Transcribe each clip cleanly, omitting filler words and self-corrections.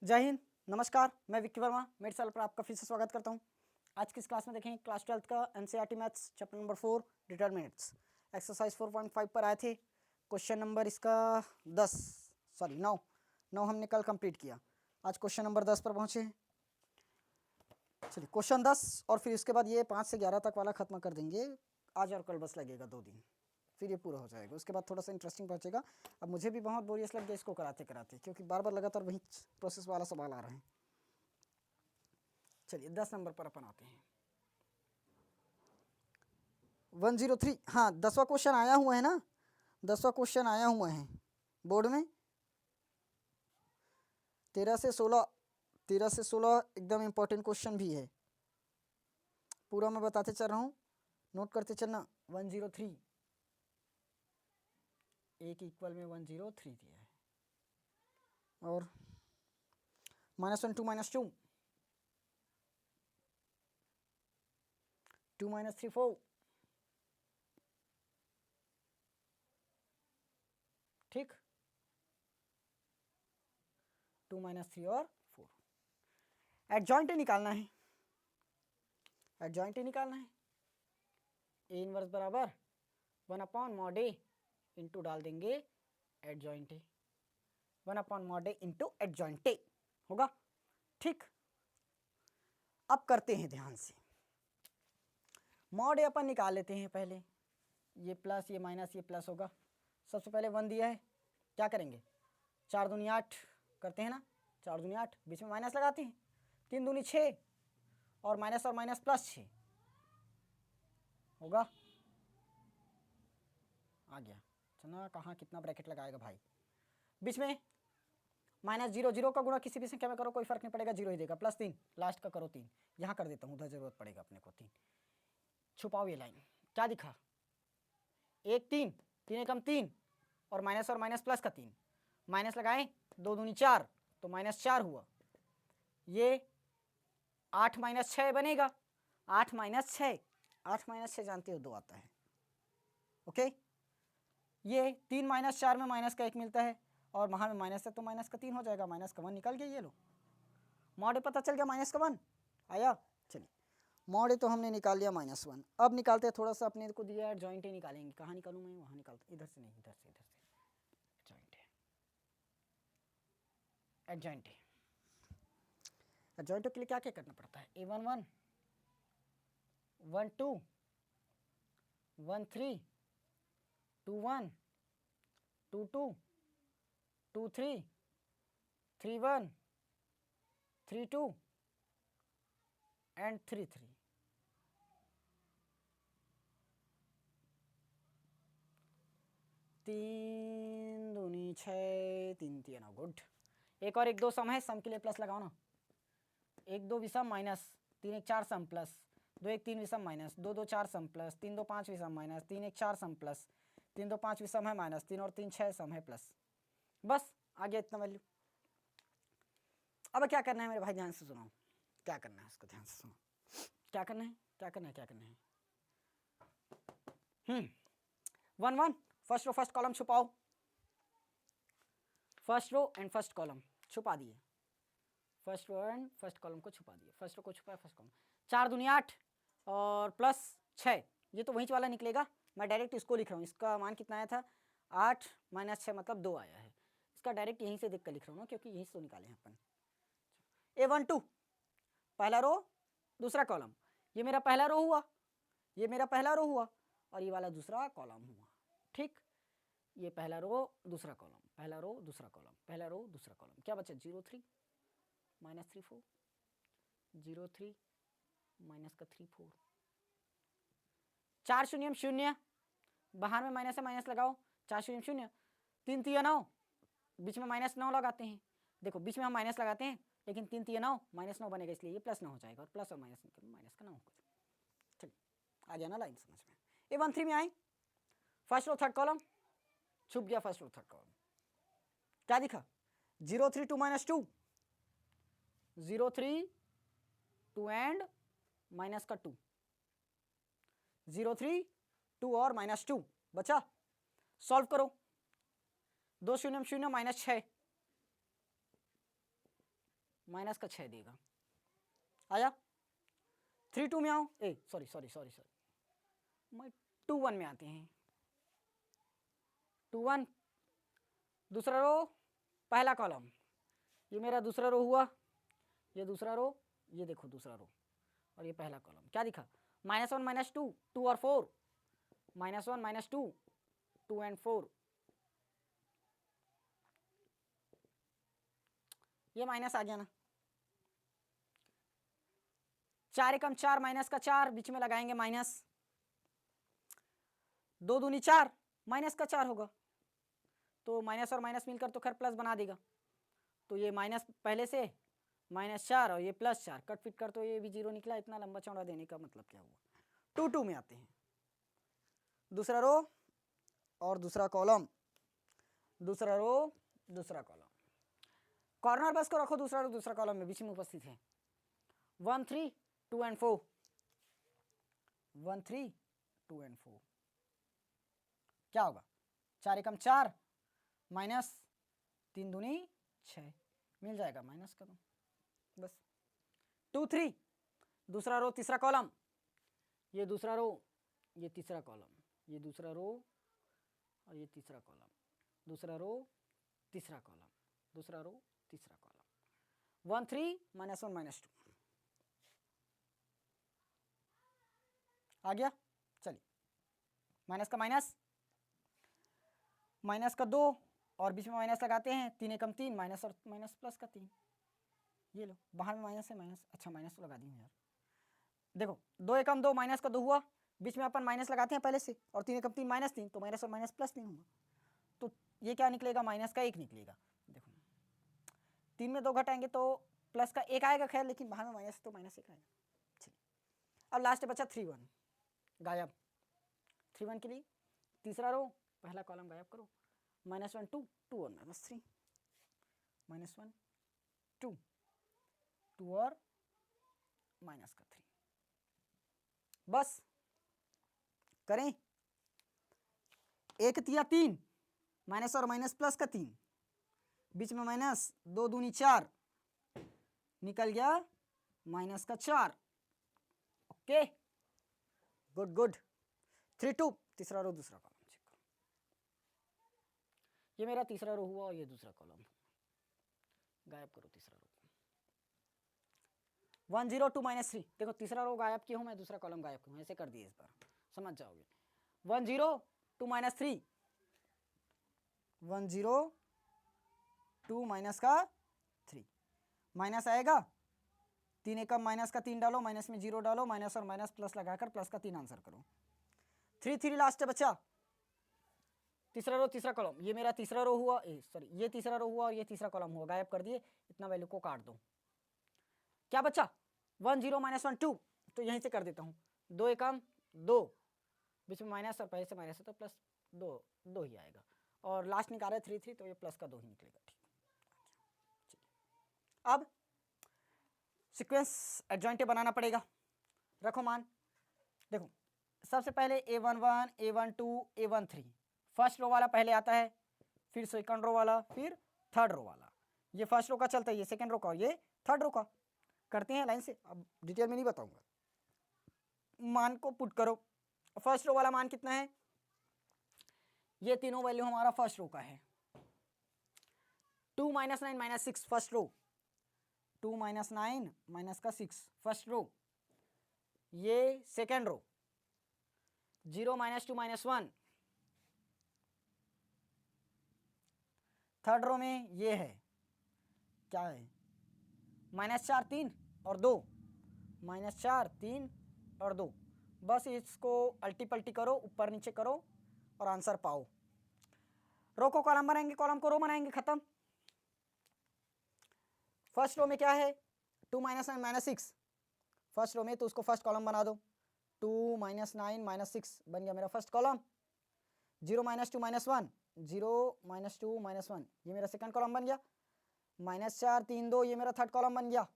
जय हिंद, नमस्कार। मैं विक्की वर्मा मेरे साल पर आपका फिर से स्वागत करता हूं। आज की इस क्लास में देखेंगे क्लास 12th का NCERT maths chapter number 4 determinants exercise 4.5 पर आए थे। क्वेश्चन नंबर इसका 9 हमने कल कंप्लीट किया। आज क्वेश्चन नंबर 10 पर पहुंचे हैं। चलिए क्वेश्चन 10 और फिर उसके बाद ये 5 से 11 तक वाला खत्म कर देंगे। आज और कल बस लगेगा 2 दिन, फिर ये पूरा हो जाएगा। उसके बाद थोड़ा सा इंटरेस्टिंग पहुंचेगा। अब मुझे भी बहुत बोरियस लग गया इसको कराते कराते, क्योंकि बार बार लगातार वही प्रोसेस वाला सवाल आ रहे हैं। चलिए 10 नंबर पर अपन आते हैं। 103, हाँ 10वां क्वेश्चन आया हुआ है ना, 10वां क्वेश्चन आया हुआ है बोर्ड में। 13 से 16 एकदम इम्पोर्टेंट क्वेश्चन भी है। पूरा मैं बताते चल रहा हूँ, नोट करते चलना। 103 एक इक्वल में 103 दिया है और -1 2 -2 2 - 3 4, ठीक। 2 - 3 और 4 एडजॉइंट निकालना है। एडजॉइंट निकालना है। ए इनवर्स बराबर 1/mod A इंटू डाल देंगे adjoint A, 1/mod A into adjoint A होगा, ठीक। अब करते हैं ध्यान से। मॉड ए अपन निकाल लेते हैं पहले। ये प्लस ये माइनस ये प्लस होगा। सबसे पहले 1 दिया है, क्या करेंगे 4 दूनी 8 करते हैं ना, 4 दूनी 8, बीच में माइनस लगाते हैं, 3 दूनी 6 और माइनस प्लस 6 होगा। आ गया चलना, कहाँ कितना ब्रैकेट लगाएगा भाई। बीच में -0 0 का गुणा किसी भी संख्या में करो कोई फर्क नहीं पड़ेगा, 0 ही देगा। +3 लास्ट का करो 3, यहाँ कर देता हूँ, उधर जरूरत पड़ेगा अपने को 3। छुपाओ ये लाइन, क्या दिखा 1 3 3 एकम 3 और माइनस प्लस का 3, माइनस लगाएं 2 दूनी 4 तो -4 हुआ। ये 8 - 6 बनेगा, 8 - 6 जानते हो 2 आता है, ओके। ये 3 - 4 में माइनस का 1 मिलता है और वहाँ में माइनस है तो माइनस का 3 हो जाएगा, माइनस का 1 निकल गया। ये लो मॉड पता चल गया, माइनस का 1 आया। चलिए मॉड तो हमने निकाल लिया -1। अब निकालते हैं थोड़ा सा, अपने को दिया है जॉइंट ही निकालेंगे। कहाँ निकालूँ मैं, वहाँ निकालता, इधर से नहीं, इधर से जॉइंट है। एडजॉइंट है। एडजॉइंट के लिए क्या क्या करना पड़ता है, A1 1 1 2 1 3 2 1 2 2 2 3 3 1 3 2 एंड 3 3। तीन दूनी 6 3 3 गुड। एक और 1 2 सम है, सम के लिए प्लस लगाओ ना। 1 2 विषम माइनस, 3 1 4 सम प्लस, 2 1 3 विषम माइनस, 2 2 4 सम प्लस, 3 2 5 विषम माइनस, 3 1 4 सम प्लस, 3 2 5 विषम है माइनस, 3 और 3 6 सम है प्लस। बस आ गया इतना वैल्यू। अब क्या करना है मेरे भाई, ध्यान से सुनो, क्या करना है इसको ध्यान से सुनो। क्या करना है, क्या करना है, क्या करना है। 1 1 फर्स्ट रो फर्स्ट कॉलम छुपाओ। First row and first column छुपा दिए, first row and first column को छुपा दिए। फर्स्ट रो को छुपाया, फर्स्ट कॉलम। 4 दूनी 8 और प्लस 6, ये तो वहीं वाला निकलेगा। मैं डायरेक्ट इसको लिख रहा हूँ, इसका मान कितना आया था 8 - 6 मतलब 2 आया है। इसका डायरेक्ट यहीं से देख कर लिख रहा हूँ ना, क्योंकि यहीं से तो निकाले हैं अपन। A1 2 पहला रो दूसरा कॉलम, ये मेरा पहला रो हुआ, ये मेरा पहला रो हुआ और ये वाला दूसरा कॉलम हुआ, ठीक। ये पहला रो दूसरा कॉलम, पहला रो दूसरा कॉलम, पहला रो दूसरा कॉलम। क्या बचा 0 3 -3 4, 0 3 माइनस का 3 4, 4 0 0, बाहर में माइनस है माइनस लगाओ, 4 0 0, 3 3 9, बीच में -9 लगाते हैं। देखो बीच में हम माइनस लगाते हैं, लेकिन 3 3 9 -9 बनेगा, इसलिए ये +9 हो जाएगा और प्लस और माइनस निकल माइनस का 9 होगा। चलिए आ जाना लाइन समझ में। A1 3 में आए, फर्स्ट रो थर्ड कॉलम छुप गया, फर्स्ट रो थर्ड कॉलम। क्या दिखा 0 3 2 -2, 0 3 2 एंड माइनस का 2, 0 3 2 और -2 बचा। सॉल्व करो, 2 0 0 -6, माइनस का 6 देगा। आया 3 2 में आओ, सॉरी मैं 2 1 में आते हैं। 2 1 दूसरा रो पहला कॉलम, ये मेरा दूसरा रो हुआ, ये दूसरा रो, ये देखो दूसरा रो, और ये पहला कॉलम। क्या दिखा? -1 -2 2 और 4, -1 -2 2 एंड 4, ये माइनस आ गया ना। 4 एकम 4 माइनस का 4, बीच में लगाएंगे माइनस, 2 दूनी 4 माइनस का 4 होगा, तो माइनस और माइनस मिलकर तो खैर प्लस बना देगा। तो ये माइनस पहले से -4 और ये +4 कट फिट कर, तो ये भी 0 निकला। इतना लंबा चौड़ा देने का मतलब क्या हुआ? 2 2 में आते हैं। दूसरा रो और दूसरा कॉलम, दूसरा रो दूसरा कॉलम, कॉर्नर बस को रखो दूसरा रो दूसरा कॉलम में, बीच में उपस्थित है 1 3 2 एंड 4, 1 3 2 एंड 4। क्या होगा? 4 एकम 4 माइनस 3 दूनी 6, मिल जाएगा माइनस का, तो बस 2 3 दूसरा रो तीसरा कॉलम, ये दूसरा रो, ये तीसरा कॉलम, ये दूसरा रो और ये तीसरा कॉलम, दूसरा रो तीसरा कॉलम, दूसरा रो तीसरा कॉलम, 1 3 -1 -2 आ गया। चलिए माइनस का माइनस, माइनस का 2 और बीच में माइनस लगाते हैं, 3 एकम 3 माइनस और माइनस प्लस का 3, ये लो बाहर में माइनस है, माइनस, अच्छा माइनस तो लगा दी हूँ यार। देखो 2 एकम 2 माइनस का 2 हुआ, बीच में अपन माइनस लगाते हैं पहले से, और 3 एकम 3 -3, तो माइनस और माइनस +3 होगा, तो ये क्या निकलेगा? माइनस का 1 निकलेगा। देखो 3 में 2 घटाएंगे तो प्लस का 1 आएगा, खैर लेकिन बाहर में माइनस तो -1 आएगा। चलिए अब लास्ट बचा 3 1, गायब। 3 1 के लिए तीसरा रो पहला कॉलम गायब करो, -1 2 2 और -3, -1 2 2 और माइनस का 3, बस करें। 1 तिया 3 माइनस और माइनस प्लस का 3, बीच में माइनस, 2 दूनी 4, निकल गया माइनस का 4। Okay good good. 3 2 तीसरा रो दूसरा कॉलम चेक करो, ये मेरा तीसरा रो हुआ और ये दूसरा कॉलम, गायब करो तीसरा रो। 1 0 2 -3, देखो तीसरा रो गायब किया हूँ मैं, दूसरा कॉलम गायब किया हूँ, ऐसे कर दिए, इस बार समझ जाओगे। 1 0 2 -3, 1 0 2 माइनस का 3, माइनस आएगा, 3 एकम माइनस का 3 डालो, माइनस में 0 डालो, माइनस और माइनस प्लस लगाकर प्लस का 3 आंसर करो। 3 3 लास्ट है बच्चा, तीसरा रो तीसरा कॉलम, ये मेरा तीसरा रो हुआ, सॉरी ये तीसरा रो हुआ और ये तीसरा कॉलम हुआ, गायब कर दिए। इतना वैल्यू को काट दो, क्या बच्चा? 1 0 -1 2, तो यहीं से कर देता हूँ, 2 एकम 2, बीच में माइनस और पहले से माइनस है तो प्लस 2 ही आएगा, और लास्ट निकाले 3 3, तो ये प्लस का 2 ही निकलेगा। ठीक, अब सीक्वेंस एडजॉइंटे बनाना पड़ेगा। रखो मान, देखो सबसे पहले A1 1 A1 2 A1 3, first row वाला पहले आता है, फिर सेकंड रो वाला, फिर थर्ड रो वाला। ये फर्स्ट रो का चलता है, ये सेकंड रो का, ये थर्ड रो का। करते हैं लाइन से, अब डिटेल में नहीं बताऊंगा। मान को पुट करो, फर्स्ट रो वाला मान कितना है? ये तीनों वैल्यू हमारा फर्स्ट रो का है। 2 -9 -6 फर्स्ट रो, 2 -9 माइनस का 6 फर्स्ट रो, ये सेकेंड रो, 0 -2 -1 थर्ड रो में, ये है क्या है? -4 3 और 2, -4 3 और 2। बस इसको अल्टी पल्टी करो, ऊपर नीचे करो और आंसर पाओ। रो को कॉलम बनाएंगे, कॉलम को रो बनाएंगे, खत्म। फर्स्ट रो में क्या है? 2 -9 -6 फर्स्ट रो में, तो उसको फर्स्ट कॉलम बना दो। 2 -9 -6 बन गया मेरा फर्स्ट कॉलम। 0 -2 -1 0 -2 -1 ये मेरा सेकंड कॉलम बन गया। -4 3 2 ये मेरा थर्ड कॉलम बन गया।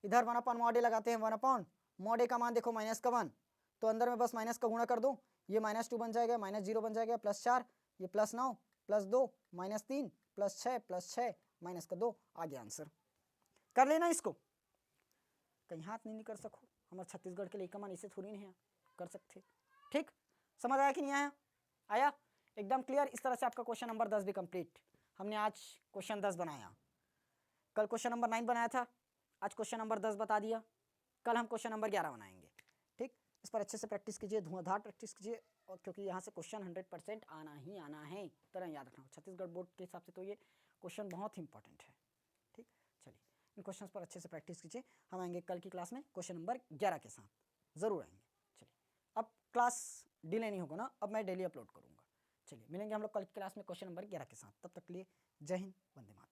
इधर 1/mod लगाते हैं, 1/mod का मान देखो -1, तो अंदर में बस माइनस का गुणा कर दो, ये -2 बन जाएगा, -0 बन जाएगा, +4 ये +9 +2 -3 +6 +6 -2 आ गया आंसर। कर लेना इसको, कहीं हाथ नहीं कर सको, हमारे छत्तीसगढ़ के लिए कमान इसे थोड़ी नहीं है कर सकते। ठीक, समझ आया कि नहीं आया? आया एकदम क्लियर। इस तरह से आपका क्वेश्चन नंबर 10 भी कंप्लीट। हमने आज क्वेश्चन 10 बनाया, कल क्वेश्चन नंबर 9 बनाया था, आज क्वेश्चन नंबर 10 बता दिया, कल हम क्वेश्चन नंबर 11 बनाएंगे। ठीक, इस पर अच्छे से प्रैक्टिस कीजिए, धुआंधार प्रैक्टिस कीजिए, और क्योंकि यहाँ से क्वेश्चन 100% आना ही आना है, तरह याद रखना। छत्तीसगढ़ बोर्ड के हिसाब से तो ये क्वेश्चन बहुत ही इंपॉर्टेंट है। ठीक, चलिए इन क्वेश्चन पर अच्छे से प्रैक्टिस कीजिए। हम आएंगे कल की क्लास में क्वेश्चन नंबर 11 के साथ, ज़रूर आएंगे। चलिए अब क्लास डिले नहीं होगा ना, अब मैं डेली अपलोड करूँगा। चलिए मिलेंगे हम लोग कल की क्लास में क्वेश्चन नंबर 11 के साथ, तब तक के लिए जय हिंद, वंदे मातरम।